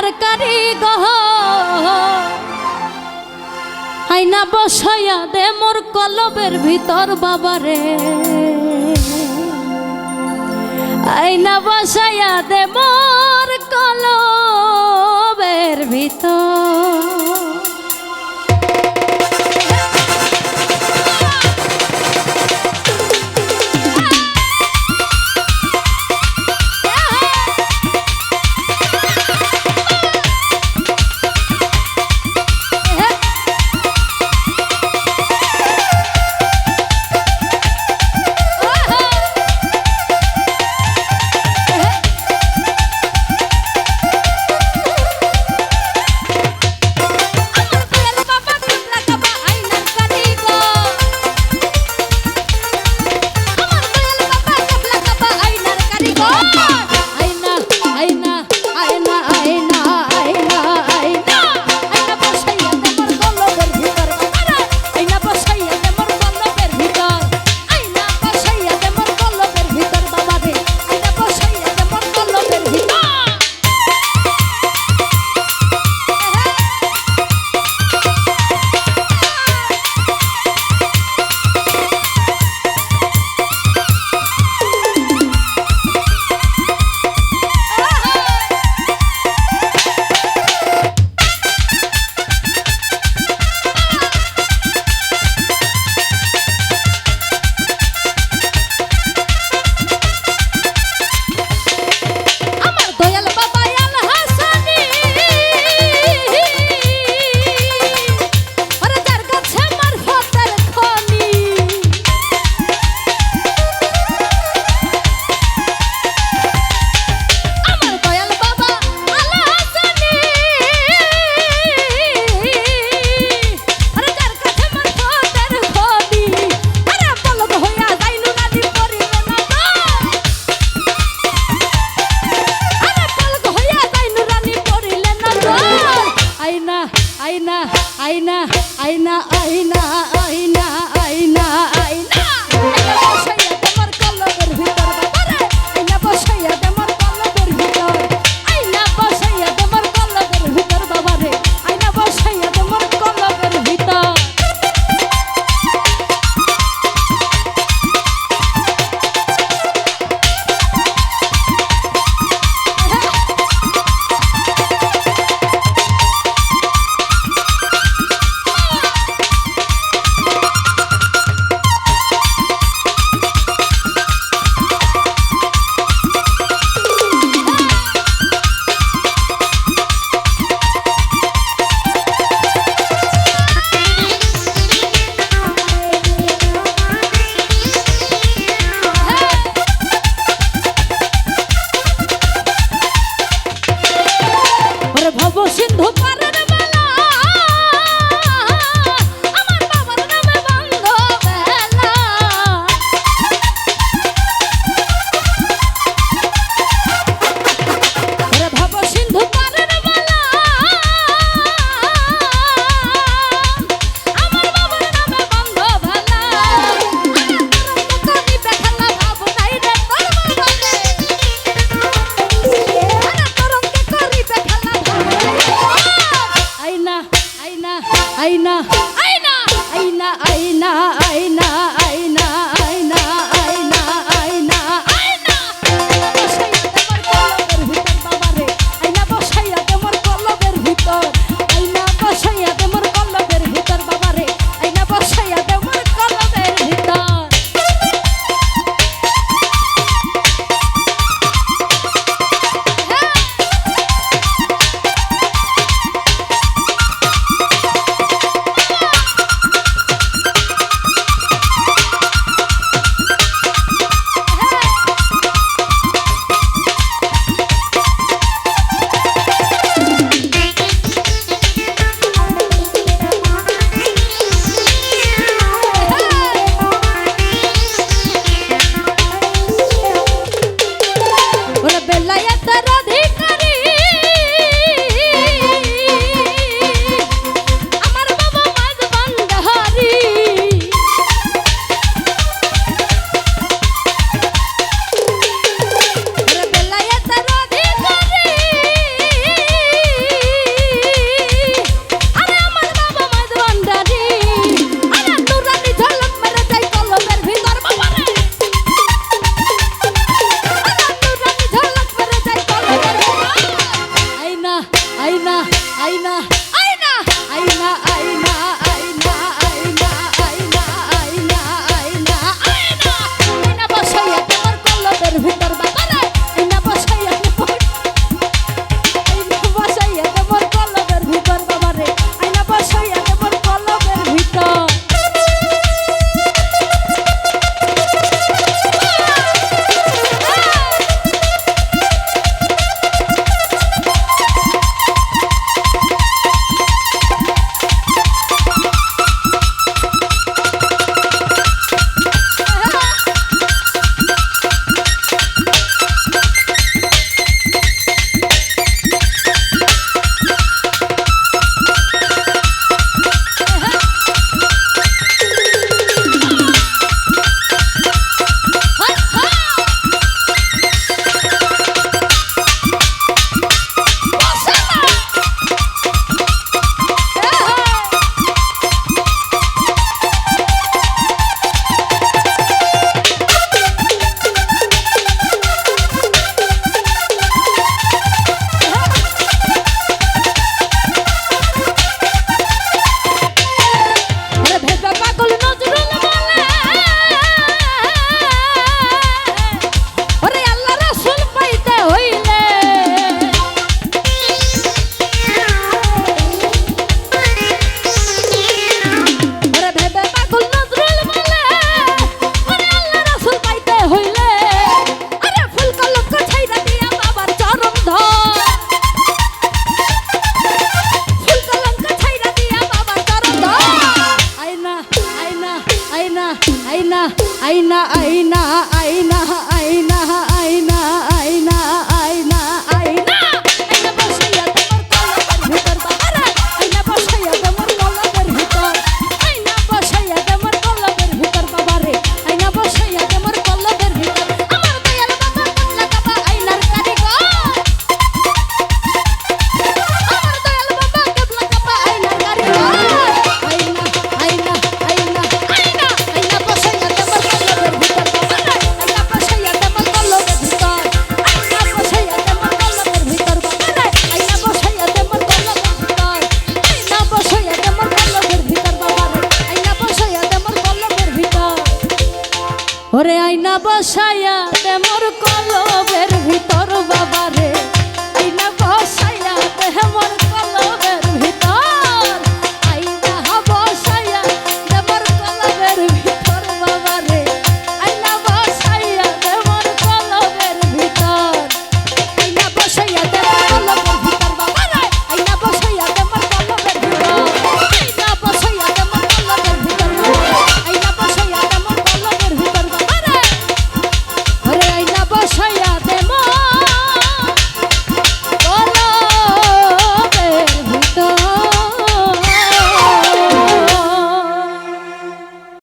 আইনার কারিগর আইনা বসাইয়া দে মোর কলবের ভিতর বাবারে আইনা বসাইয়া দে মোর কলবের ভিতর আইনা আইনা আইনা আইনা আইনা আইনা বসাইয়া তোমার কলবের ভিতর বাবারে আইনা বসাইয়া তোমার কলবের ভিতর আইনা বসাইয়া তোমার কলবের ভিতর বাবারে আইনা বসাইয়া তোমার কলবের ভিতর সিন্ধু পারের বেলা আমার বাবার নামে বন্ধ বেলা ওরে ভব সিন্ধু পারের বেলা আমার বাবার নামে বন্ধ বেলা করি বেখালা ভাব নাই রে তোর বাবারে আরে তরঙ্গে করি বেখালা ভাব আইনা আইনা আইনা আইনা আইনা আইনা আইনা আইনা আইনা আইনা আইনা আইনা বসাইয়া তোমার কলবের ভিতর বাবারে আইনা বসাইয়া তোমার কলবের ভিতর বাবারে আইনা বসাইয়া তোমার কলবের ভিতর আয়না আয়না আয়না আয়না আয়না আয়না আয়না আয়না আয়না আয়না আয়না আয়না বসাইয়া তোমার কলবের ভিতর বাবারে আয়না বসাইয়া আয়না বসাইয়া তোমার কলবের ভিতর বাবারে আয়না বসাইয়া তোমার কলবের ভিতর আয়না আয়না আয়না আয়না আয়না আয়না আয়না আয়না আয়না আয়না বসাইয়া তোমার কলবের ভিতর বাবারে আয়না বসাইয়া তোমার কলবের ভিতর আয়না বসাইয়া তোমার কলবের ভিতর বাবারে আয়না বসাইয়া তোমার কলবের ভিতর আমার দয়াল বাবা বদলা কাবা আয়নার কারিগর আমার দয়াল বাবা বদলা কাবা আয়নার কারিগর আয়না আয়না আয়না আয়না আয়না বসাইয়া তোমার কলবের ভিতর বাবারে আয়না বসাইয়া তোমার কলবের ভিতর আয়না বসাইয়া তোমার কলবের ভিতর বাবারে আয়না বসাইয়া তোমার কলবের ভিতর আয়না বসাইয়া তোমার কলবের ভিতর বাবারে আয়না বসাইয়া তোমার কলবের ভিতর ওরে আয়না বসাইয়া তোমার কলবের ভিতর বাবারে